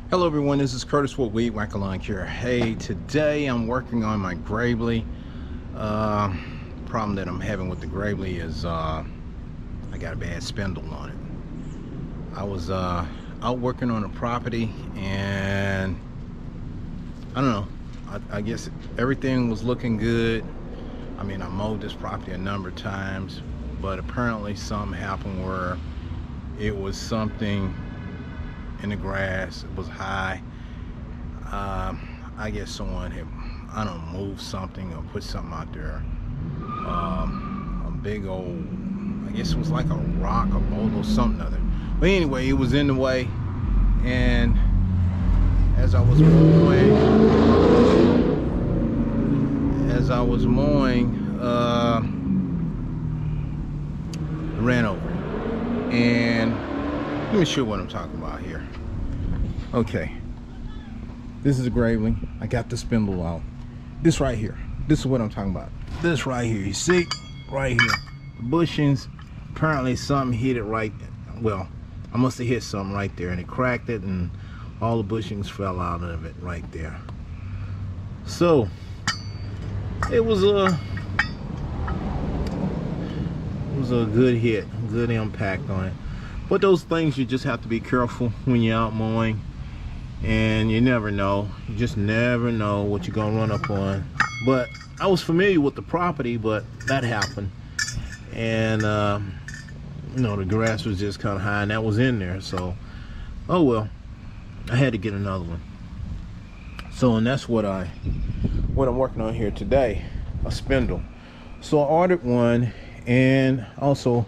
Hello everyone, this is Curtis with Weed Whacker Lawn Care. Hey, today I'm working on my Gravely. Problem that I'm having with the Gravely is I got a bad spindle on it. I was out working on a property and I don't know, I guess everything was looking good. I mean, I mowed this property a number of times, but apparently something happened where it was something in the grass. It was high. I guess someone had, I don't know, moved something or put something out there. A big old, I guess it was like a rock, a boulder, something other. But anyway, it was in the way, and as I was mowing, it ran over. And let me show you what I'm talking about here. Okay, this is a Gravely. I got the spindle out. This right here, this is what I'm talking about. This right here, you see, right here, the bushings. Apparently something hit it right, well, I must have hit something right there, and it cracked it, and all the bushings fell out of it right there. So it was a good hit, good impact on it. But those things, you just have to be careful when you're out mowing, and you never know. You just never know what you're gonna run up on. But I was familiar with the property, but that happened, and you know, the grass was just kind of high, and that was in there. So, oh well, I had to get another one. So, and that's what I'm working on here today, a spindle. So I ordered one, and also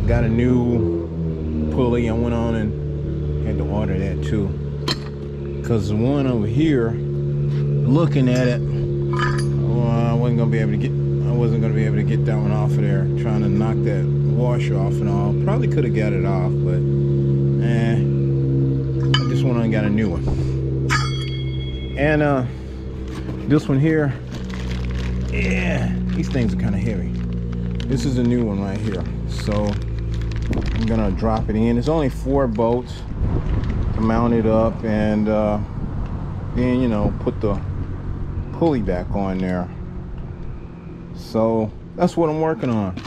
got a new pulley. I went on and had to order that too, because the one over here, looking at it, well, I wasn't gonna be able to get that one off of there, trying to knock that washer off and all. Probably could have got it off, but I just went on and got a new one. And this one here, yeah, these things are kind of heavy. This is a new one right here, so I'm gonna drop it in. It's only 4 bolts to mount it up, and then, you know, put the pulley back on there. So that's what I'm working on.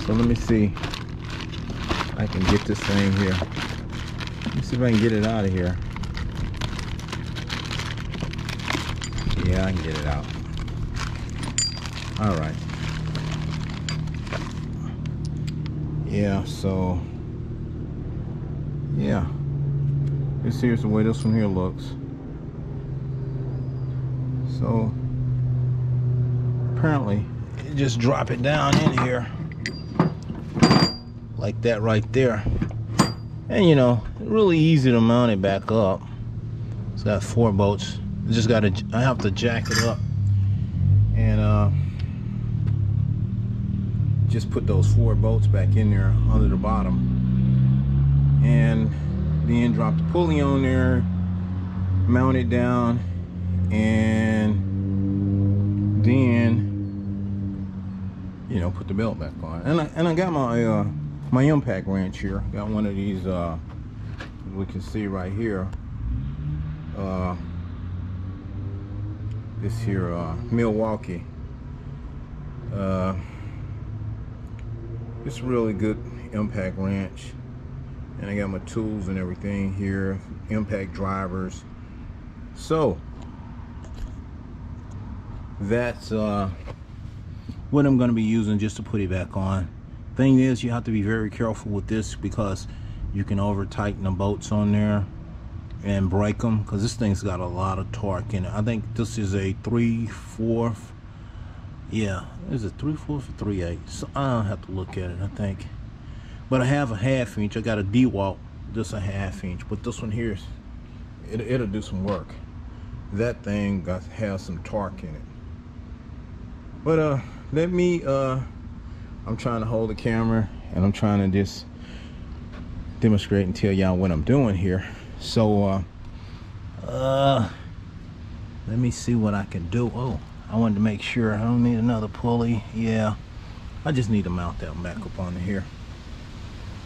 So let me see if I can get this thing here. Let me see if I can get it out of here. Yeah, I can get it out. All right. Yeah, so yeah, here's the way this one here looks. So apparently you just drop it down in here like that right there, and you know, really easy to mount it back up. It's got 4 bolts. I have to jack it up and just put those 4 bolts back in there under the bottom, and then drop the pulley on there, mount it down, and then, you know, put the belt back on. And I got my my impact wrench here. Got one of these, we can see right here, this here Milwaukee. It's a really good impact wrench, and I got my tools and everything here, impact drivers. So that's what I'm going to be using just to put it back on. Thing is, you have to be very careful with this, because you can over tighten the bolts on there and break them, because this thing's got a lot of torque in it. I think this is a 3/4. Yeah, is it 3/4 or 3/8? So I'll have to look at it, I think. But I have a 1/2 inch. I got a DeWalt, just a 1/2 inch. But this one here, it'll do some work. That thing has some torque in it. But let me, I'm trying to hold the camera, and I'm trying to just demonstrate and tell y'all what I'm doing here. So let me see what I can do. Oh, I wanted to make sure I don't need another pulley. Yeah, I just need to mount that back up on here.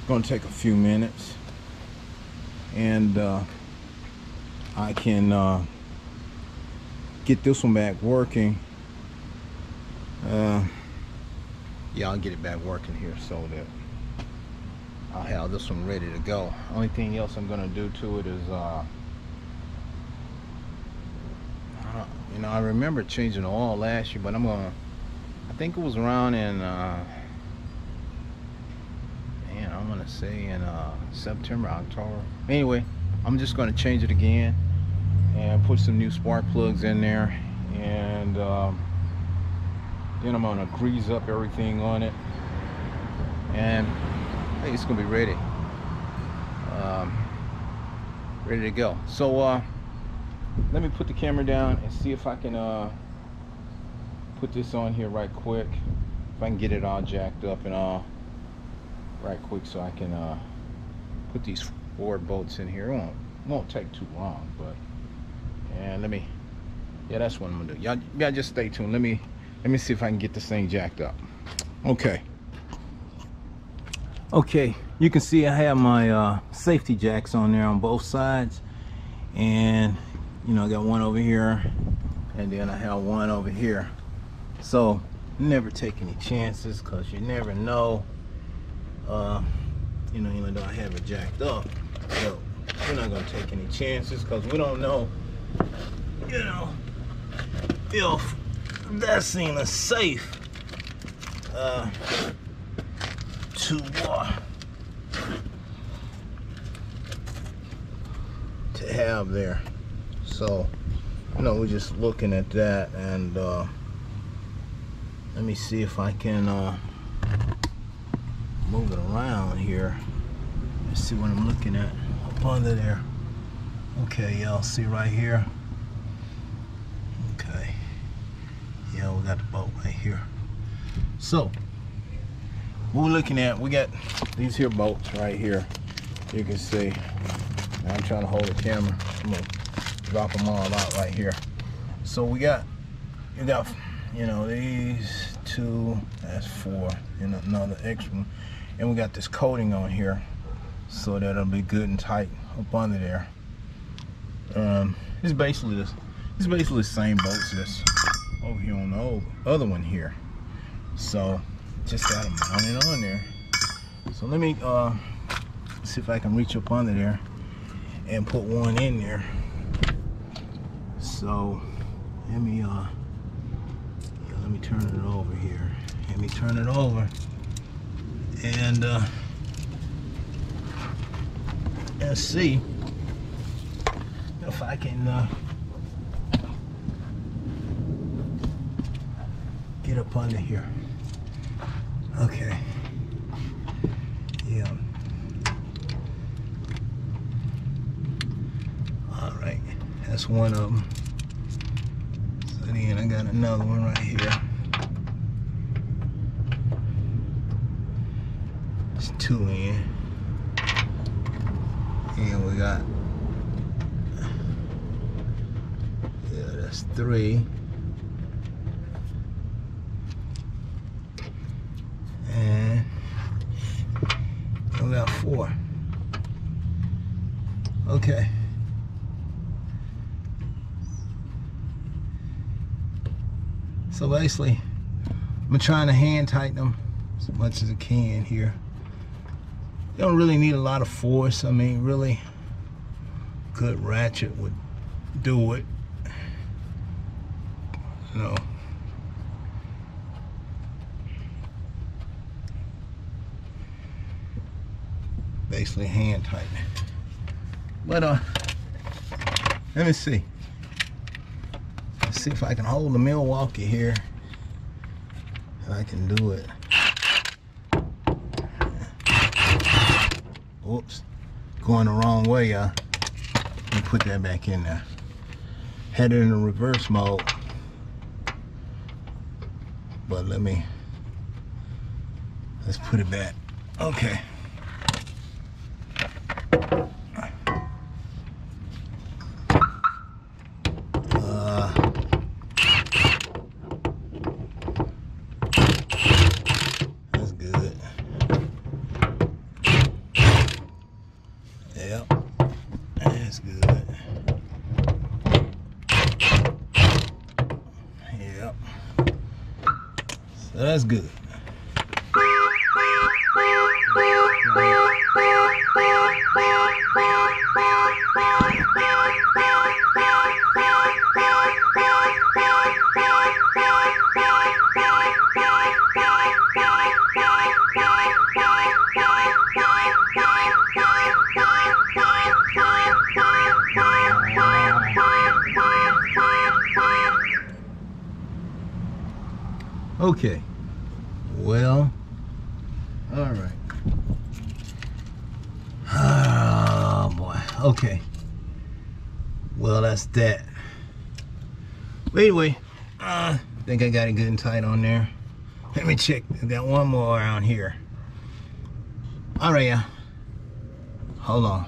Gonna take a few minutes, and I can get this one back working. Yeah, I'll get it back working here so that I'll have this one ready to go. Only thing else I'm gonna do to it is you know, I remember changing the oil last year, but I think it was around in man, I'm gonna say in September, October. Anyway, I'm just gonna change it again and put some new spark plugs in there, and then I'm gonna grease up everything on it, and I think it's gonna be ready to go. So let me put the camera down and see if I can put this on here right quick, if I can get it all jacked up and all right quick, so I can put these 4 bolts in here. It won't take too long, but yeah, that's what I'm gonna do. Y'all just stay tuned. Let me see if I can get this thing jacked up. Okay, you can see I have my safety jacks on there on both sides, and you know, I got one over here, and then I have one over here. So never take any chances, because you never know. You know, even though I have it jacked up, so we're not gonna take any chances, because we don't know, you know, if that thing is safe to have there. So, you know, we're just looking at that, and let me see if I can move it around here. Let's see what I'm looking at up under there. Okay, y'all see right here. Okay, yeah, we got the bolt right here. So what we're looking at, we got these here bolts right here. You can see. Now I'm trying to hold the camera. I'm gonna drop them all out right here. So you got, you know, these 2, that's 4, and another extra one, and we got this coating on here, so that it'll be good and tight up under there. It's basically the same bolts that's over here on the other one here. So just got them mounted on there. So let me see if I can reach up under there and put one in there. So let me turn it over here. Let me turn it over, and let's see if I can get up under here. Okay. Yeah. All right. That's one of them. So then I got another one right here. It's 2 in. And we got, yeah, that's 3. And we got 4. Okay. So basically, I'm trying to hand tighten them as much as I can here. You don't really need a lot of force. I mean, really good ratchet would do it. You know. Basically hand tighten it. But let me see. Let's see if I can hold the Milwaukee here. If I can do it. Oops, going the wrong way, y'all. Let me put that back in there. Had it in the reverse mode. But let's put it back. Okay. That's good. Yep, that's good. Yep. So that's good. Okay, well, all right. Oh boy, okay. Well, that's that. But anyway, I think I got it good and tight on there. Let me check. I got one more around here. All right, yeah. Hold on.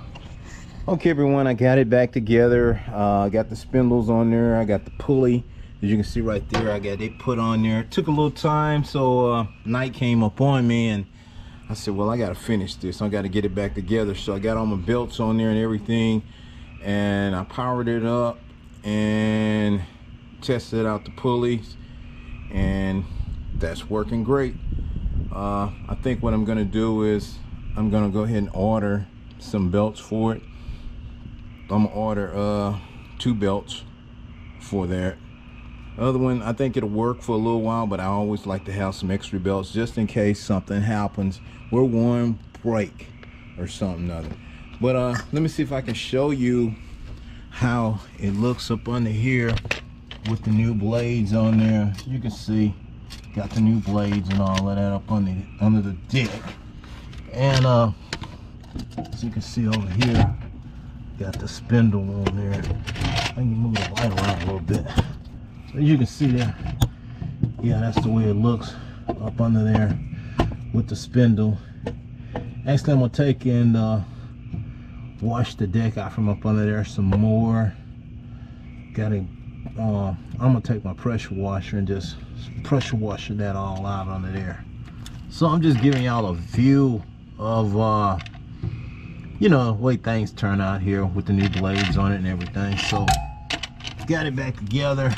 Okay, everyone, I got it back together. I got the spindles on there. I got the pulley. As you can see right there, I got it put on there. It took a little time, so night came up on me, and I said, well, I got to finish this. I got to get it back together. So I got all my belts on there and everything, and I powered it up and tested out the pulleys, and that's working great. I think what I'm going to do is I'm going to go ahead and order some belts for it. I'm going to order 2 belts for that. Other one, I think it'll work for a little while, but I always like to have some extra belts just in case something happens where one break or something other. But let me see if I can show you how it looks up under here with the new blades on there. You can see got the new blades and all of that up under the deck. And as you can see over here, got the spindle on there. I can move the light around a little bit. So you can see there, yeah, that's the way it looks up under there with the spindle. Actually, I'm gonna take and wash the deck out from up under there some more. I'm gonna take my pressure washer and just pressure washer that all out under there. So I'm just giving y'all a view of you know, the way things turn out here with the new blades on it and everything. So got it back together.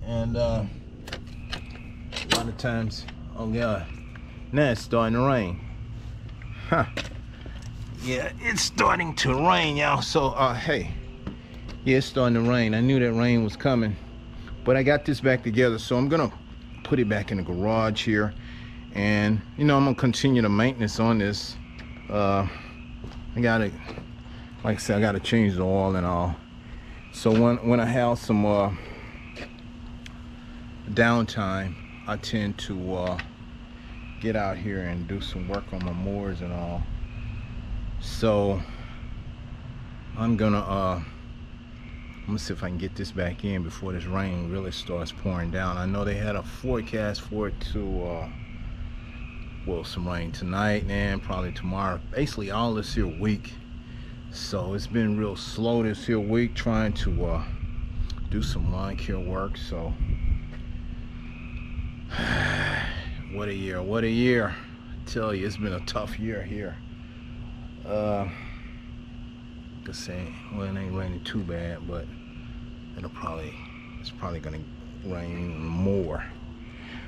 And a lot of times, oh god, now it's starting to rain. Huh. Yeah, it's starting to rain, y'all. So hey, yeah, it's starting to rain. I knew that rain was coming, but I got this back together, so I'm gonna put it back in the garage here, and you know, I'm gonna continue the maintenance on this. I gotta, like I said, I gotta change the oil and all. So when I have some downtime, I tend to get out here and do some work on my mowers and all. So I'm gonna see if I can get this back in before this rain really starts pouring down. I know they had a forecast for it to well, some rain tonight and probably tomorrow, basically all this here week. So it's been real slow this here week trying to do some lawn care work. So what a year, what a year. I tell you, it's been a tough year here. I could say, well, it ain't raining too bad, but it's probably gonna rain more.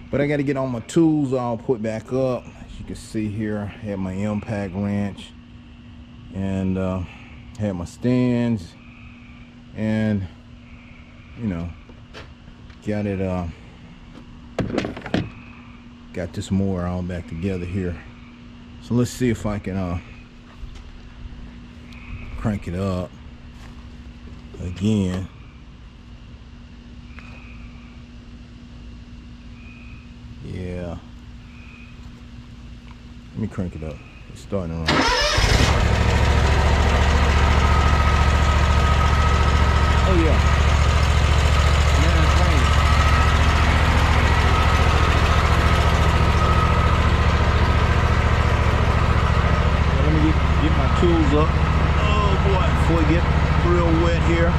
But I got to get all my tools all put back up. As you can see here, I have my impact wrench and had my stands, and you know, got it got this mower all back together here. So let's see if I can crank it up again. Yeah, let me crank it up. It's starting to run. Oh yeah, now it's raining. So let me get my tools up. Oh boy, before it get real wet here.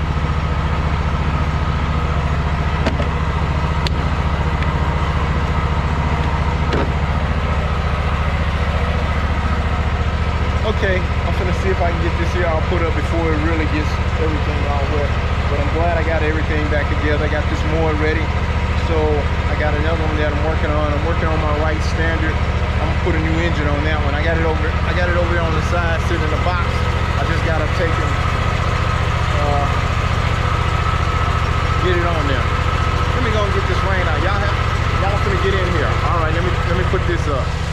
Okay, I'm gonna see if I can get this here all put up before it really gets everything all wet. But I'm glad I got everything back together. I got this mower ready. So I got another one that I'm working on. I'm working on my right standard. I'm gonna put a new engine on that one. I got it over there on the side, sitting in the box. I just gotta take and get it on there. Let me go and get this rain out. Y'all finna get in here. All right, let me put this up.